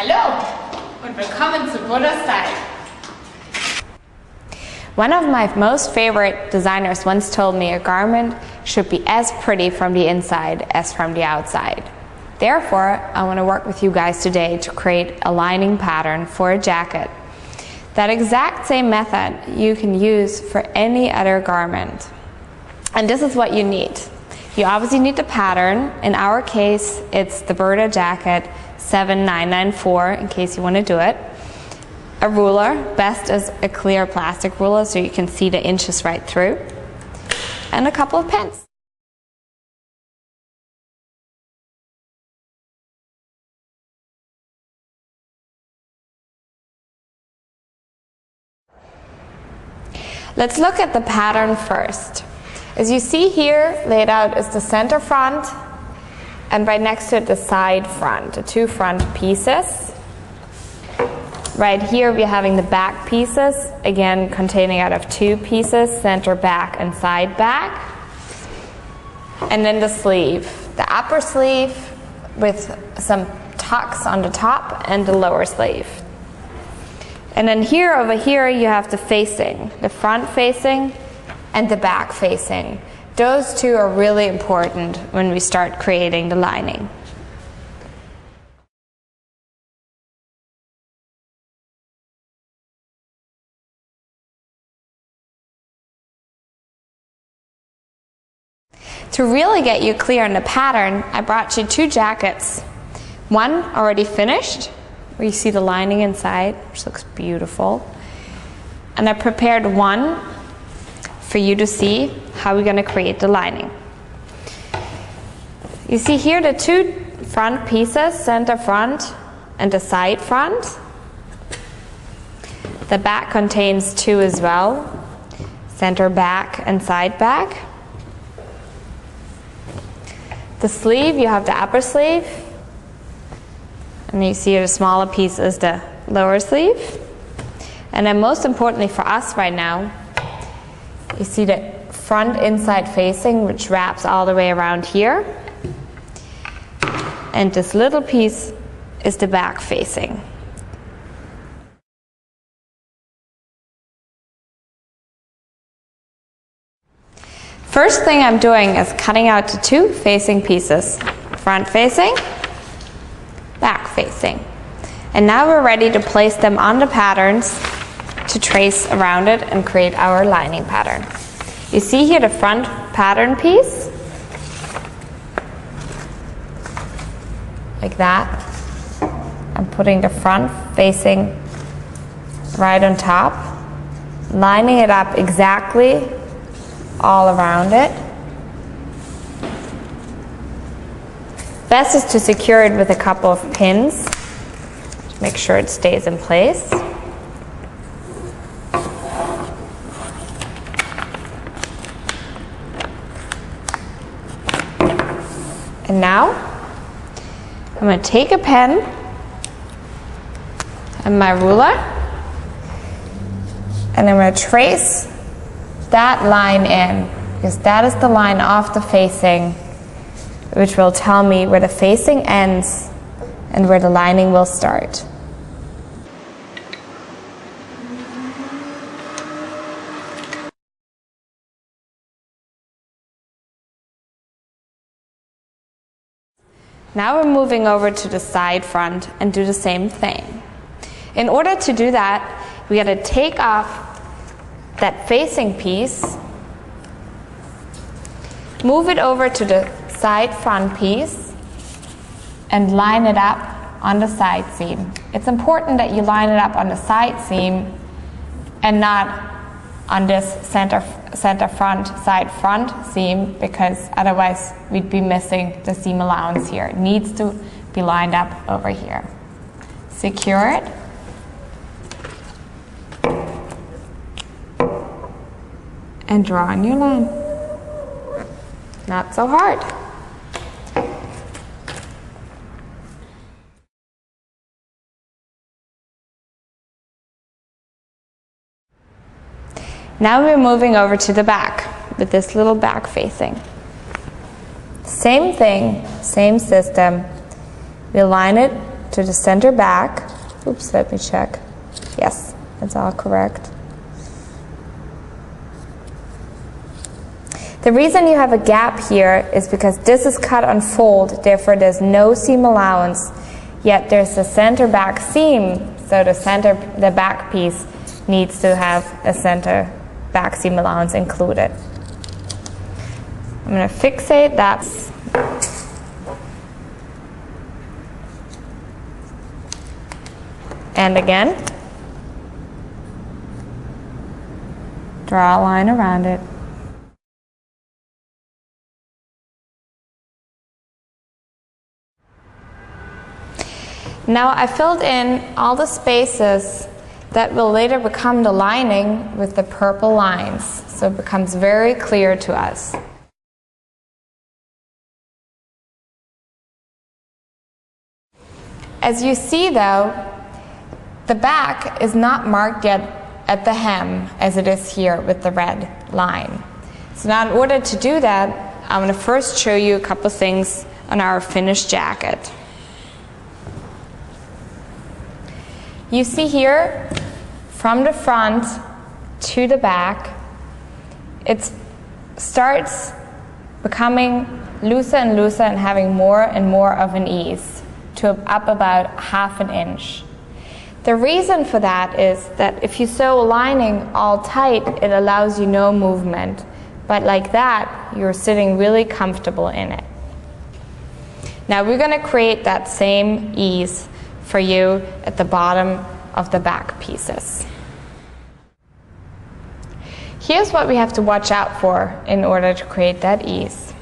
Hallo und willkommen zu Burdastyle. One of my most favorite designers once told me a garment should be as pretty from the inside as from the outside. Therefore, I want to work with you guys today to create a lining pattern for a jacket. That exact same method you can use for any other garment. And this is what you need. You obviously need the pattern. In our case, it's the Burdastyle jacket 7994 in case you want to do it. A ruler, best is a clear plastic ruler so you can see the inches right through. And a couple of pens. Let's look at the pattern first. As you see here, laid out is the center front, and right next to it the side front, the two front pieces. Right here we're having the back pieces, again containing out of two pieces, center back and side back. And then the sleeve, the upper sleeve with some tucks on the top and the lower sleeve. And then here, over here, you have the facing, the front facing and the back facing. Those two are really important when we start creating the lining. To really get you clear on the pattern, I brought you two jackets. One already finished, where you see the lining inside, which looks beautiful. And I prepared one for you to see how we're going to create the lining. You see here the two front pieces, center front and the side front. The back contains two as well, center back and side back. The sleeve, you have the upper sleeve, and you see the smaller piece is the lower sleeve. And then most importantly for us right now, you see the front inside facing, which wraps all the way around here. And this little piece is the back facing. First thing I'm doing is cutting out the two facing pieces, front facing, back facing. And now we're ready to place them on the patterns to trace around it and create our lining pattern. You see here the front pattern piece, like that. I'm putting the front facing right on top, lining it up exactly all around it. Best is to secure it with a couple of pins to make sure it stays in place. And now I'm going to take a pen and my ruler, and I'm going to trace that line in, because that is the line off the facing, which will tell me where the facing ends and where the lining will start. Now we're moving over to the side front and do the same thing. In order to do that, we got to take off that facing piece, move it over to the side front piece, and line it up on the side seam. It's important that you line it up on the side seam and not on this center front, side front seam, because otherwise we'd be missing the seam allowance here. It needs to be lined up over here. Secure it. And draw on your line. Not so hard. Now we're moving over to the back with this little back facing. Same thing, same system. We line it to the center back. Oops, let me check. Yes, that's all correct. The reason you have a gap here is because this is cut on fold, therefore there's no seam allowance, yet there's a center back seam, so the back piece needs to have a center back seam allowance included. I'm going to fixate that. And again, draw a line around it. Now I filled in all the spaces that will later become the lining with the purple lines, so it becomes very clear to us. As you see though, the back is not marked yet at the hem as it is here with the red line. So now in order to do that, I'm going to first show you a couple things on our finished jacket. You see here, from the front to the back, it starts becoming looser and looser and having more and more of an ease, to up about 1/2 inch. The reason for that is that if you sew a lining all tight, it allows you no movement, but like that, you're sitting really comfortable in it. Now we're going to create that same ease for you at the bottom of the back pieces. Here's what we have to watch out for in order to create that ease.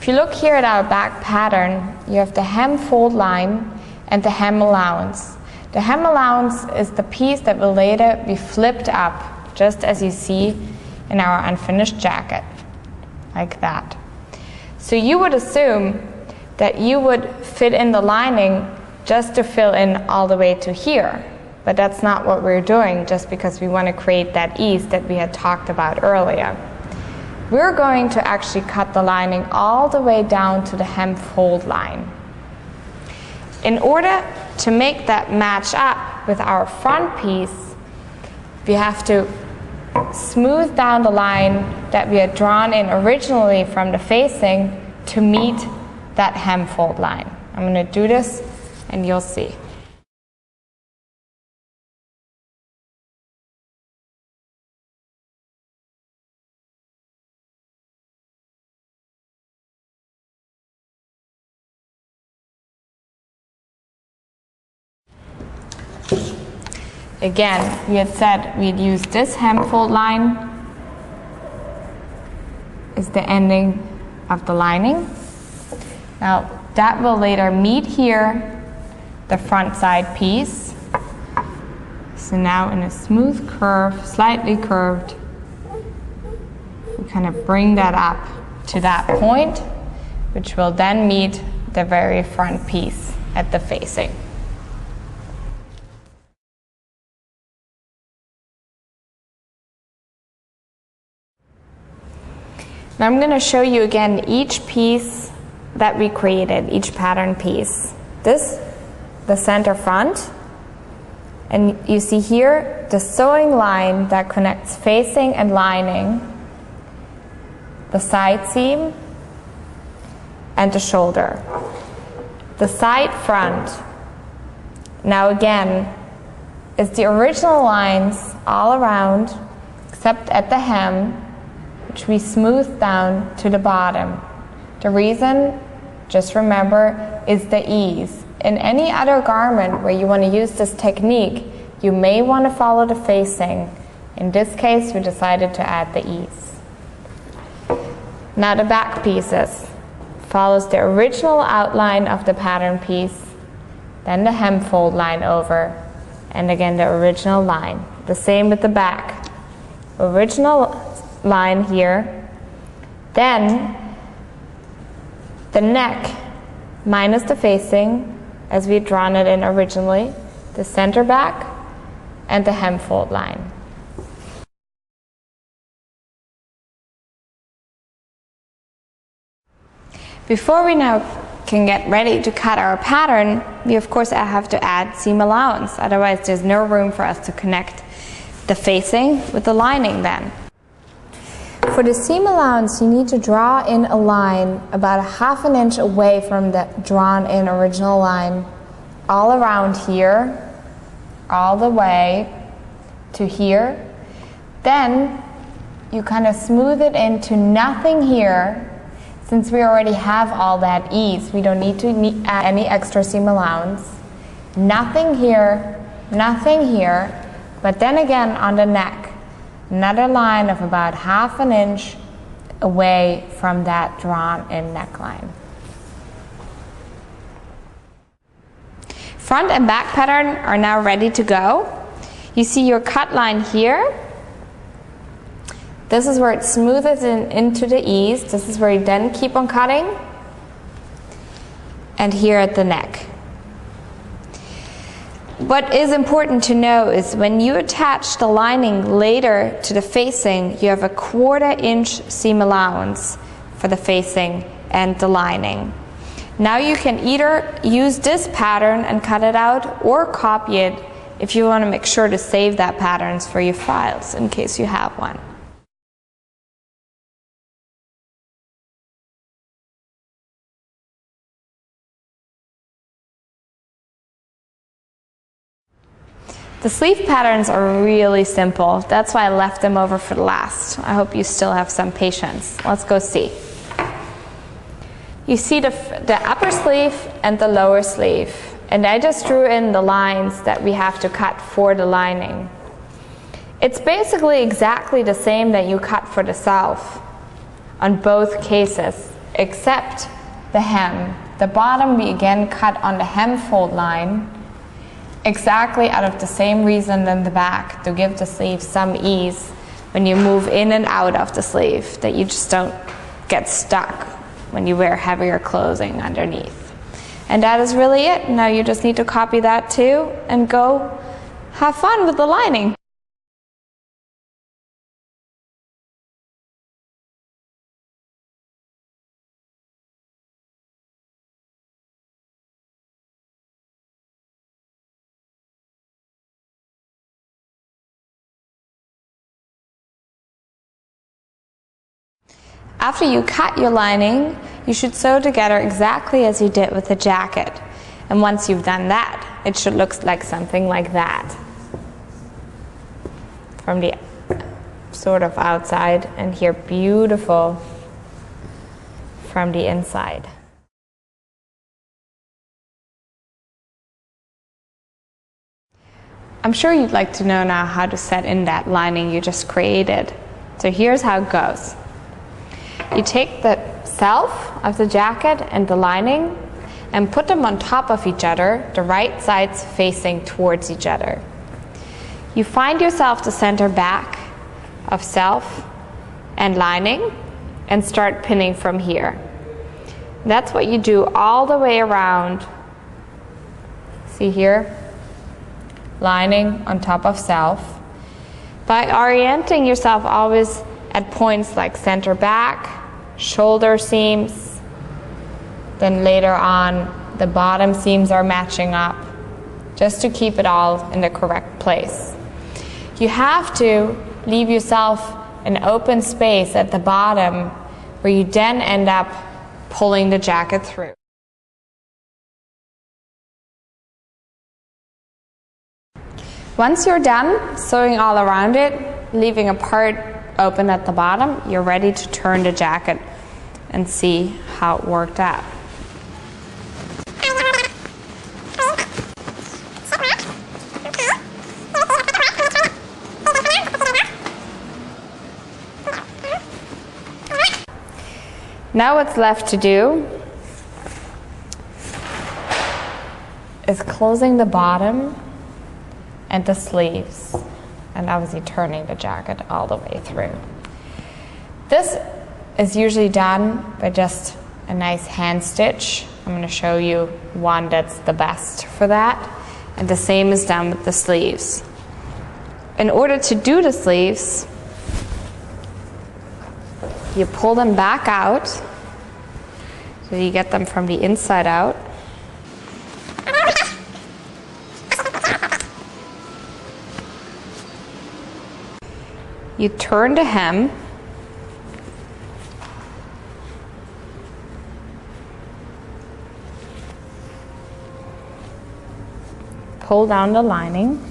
If you look here at our back pattern, you have the hem fold line and the hem allowance. The hem allowance is the piece that will later be flipped up, just as you see in our unfinished jacket, like that. So you would assume that you would fit in the lining just to fill in all the way to here. But that's not what we're doing, just because we want to create that ease that we had talked about earlier. We're going to actually cut the lining all the way down to the hem fold line. In order to make that match up with our front piece, we have to smooth down the line that we had drawn in originally from the facing to meet that hem fold line. I'm going to do this and you'll see. Again, we had said we'd use this hem fold line as the ending of the lining. Now that will later meet here the front side piece. So now in a smooth curve, slightly curved, we kind of bring that up to that point, which will then meet the very front piece at the facing. Now I'm going to show you again each piece that we created, each pattern piece. This, the center front, and you see here the sewing line that connects facing and lining, the side seam, and the shoulder. The side front, now again, is the original lines all around, except at the hem, which we smooth down to the bottom. The reason, just remember, is the ease. In any other garment where you want to use this technique, you may want to follow the facing. In this case, we decided to add the ease. Now the back pieces follows the original outline of the pattern piece, then the hem fold line over, and again the original line. The same with the back. Original line here, then the neck minus the facing as we had drawn it in originally, the center back, and the hem fold line. Before we now can get ready to cut our pattern, we of course have to add seam allowance, otherwise there's no room for us to connect the facing with the lining then. For the seam allowance, you need to draw in a line about 1/2 inch away from the drawn in original line, all around here, all the way to here. Then you kind of smooth it into nothing here. Since we already have all that ease, we don't need to add any extra seam allowance. Nothing here, but then again on the neck, another line of about 1/2 inch away from that drawn in neckline. Front and back pattern are now ready to go. You see your cut line here. This is where it smoothes into the ease. This is where you then keep on cutting. And here at the neck. What is important to know is when you attach the lining later to the facing, you have a 1/4 inch seam allowance for the facing and the lining. Now you can either use this pattern and cut it out or copy it if you want to make sure to save that patterns for your files in case you have one. The sleeve patterns are really simple. That's why I left them over for the last. I hope you still have some patience. Let's go see. You see the upper sleeve and the lower sleeve. And I just drew in the lines that we have to cut for the lining. It's basically exactly the same that you cut for the self on both cases, except the hem. The bottom we again cut on the hem fold line, exactly out of the same reason than the back, to give the sleeve some ease when you move in and out of the sleeve, that you just don't get stuck when you wear heavier clothing underneath. And that is really it. Now you just need to copy that too and go have fun with the lining. After you cut your lining, you should sew together exactly as you did with the jacket. And once you've done that, it should look like something like that. From the sort of outside, and here beautiful from the inside. I'm sure you'd like to know now how to set in that lining you just created. So here's how it goes. You take the self of the jacket and the lining and put them on top of each other, the right sides facing towards each other. You find yourself the center back of self and lining and start pinning from here. That's what you do all the way around. See here? Lining on top of self. By orienting yourself always at points like center back, shoulder seams, then later on the bottom seams are matching up, just to keep it all in the correct place. You have to leave yourself an open space at the bottom where you then end up pulling the jacket through. Once you're done sewing all around it, leaving a part open at the bottom, you're ready to turn the jacket and see how it worked out. Now what's left to do is closing the bottom and the sleeves, and obviously turning the jacket all the way through. This is usually done by just a nice hand stitch. I'm going to show you one that's the best for that, and the same is done with the sleeves. In order to do the sleeves, you pull them back out. so you get them from the inside out. You turn the hem. Pull down the lining.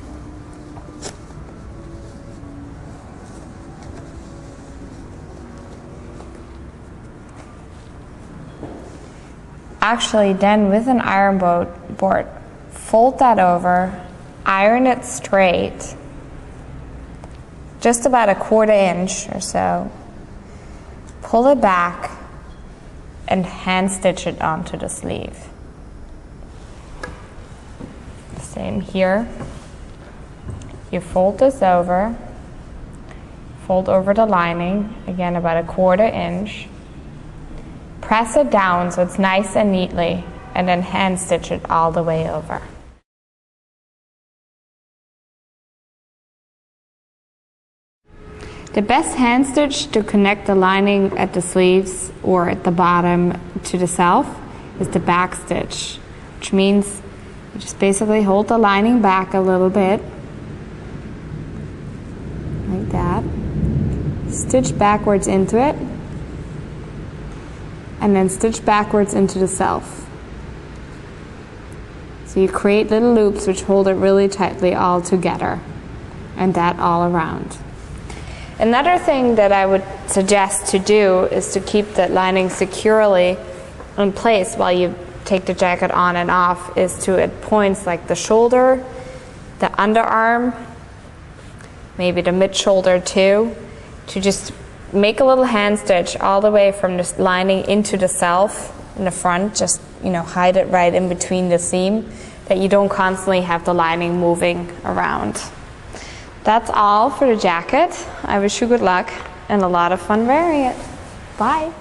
Actually, then with an iron board, fold that over, iron it straight, just about a 1/4 inch or so. Pull it back and hand stitch it onto the sleeve. Same here. You fold this over, fold over the lining, again about a 1/4 inch. Press it down so it's nice and neatly, and then hand stitch it all the way over. The best hand stitch to connect the lining at the sleeves or at the bottom to the self is the back stitch, which means you just basically hold the lining back a little bit, like that, stitch backwards into it, and then stitch backwards into the self. So you create little loops which hold it really tightly all together, and that all around. Another thing that I would suggest to do is to keep the lining securely in place while you take the jacket on and off, is to, at points like the shoulder, the underarm, maybe the mid-shoulder too, to just make a little hand stitch all the way from the lining into the self in the front, just, you know, hide it right in between the seam, that you don't constantly have the lining moving around. That's all for the jacket. I wish you good luck and a lot of fun wearing it. Bye.